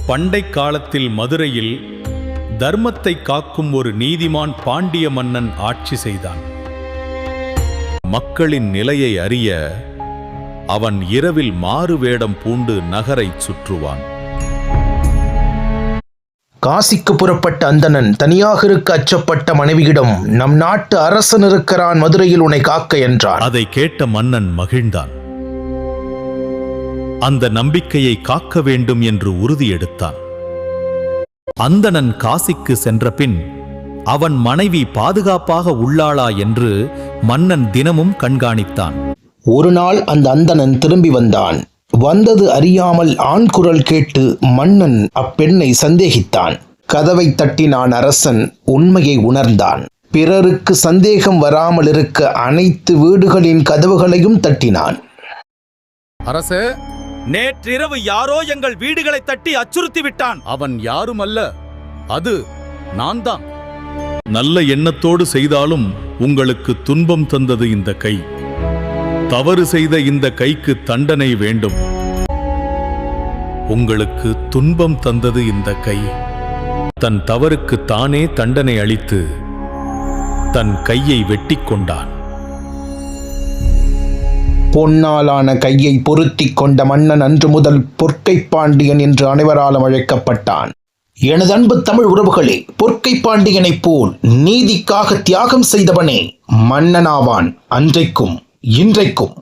பண்டை காலத்தில் மதுரையில் தர்மத்தை காக்கும் ஒரு நீதிமான் பாண்டிய மன்னன் ஆட்சி செய்தான். மக்களின் நிலையை அறிய அவன் இரவில் மாறு வேடம் பூண்டு நகரைச் சுற்றுவான். காசிக்கு புறப்பட்ட அந்தணன் தனியாக இருக்க அச்சப்பட்ட மனைவியிடம், நம் நாட்டு அரசன் இருக்கிறான் மதுரையில், உன்னை காக்க என்றான். அதை கேட்ட மன்னன் மகிழ்ந்தான். அந்த நம்பிக்கையை காக்க வேண்டும் என்று உறுதி எடுத்தான். அந்தணன் காசிக்கு சென்ற பின் அவன் மனைவி பாதுகாப்பாக உள்ளாளா என்று மன்னன் தினமும் கண்காணித்தான். ஒரு நாள் அந்த அந்தணன் திரும்பி வந்தான். வந்தது அறியாமல் ஆண் குரல் கேட்டு மன்னன் அப்பெண்ணை சந்தேகித்தான். கதவை தட்டினான் அரசன். உண்மையை உணர்ந்தான். பிறருக்கு சந்தேகம் வராமல் இருக்க அனைத்து வீடுகளின் கதவுகளையும் தட்டினான். அரசே, நேற்றிரவு யாரோ எங்கள் வீடுகளை தட்டி அச்சுறுத்தி விட்டான். அவன் யாரும் அல்ல, அது நான் தான். நல்ல எண்ணத்தோடு செய்தாலும் உங்களுக்கு துன்பம் தந்தது இந்த கை. தவறு செய்த இந்த கைக்கு தண்டனை வேண்டும். உங்களுக்கு துன்பம் தந்தது இந்த கை. தன் தவறுக்கு தானே தண்டனை அளித்து தன் கையை வெட்டிக் கொண்டான். பொன்னாலான கையை பொருத்தி கொண்ட மன்னன் அன்று முதல் பொற்கை பாண்டியன் என்று அனைவராலும் அழைக்கப்பட்டான். எனது அன்பு தமிழ் உறவுகளே, பொற்கை பாண்டியனைப் போல் நீதிக்காக தியாகம் செய்தவனே மன்னனாவான், அன்றைக்கும் இன்றைக்கும்.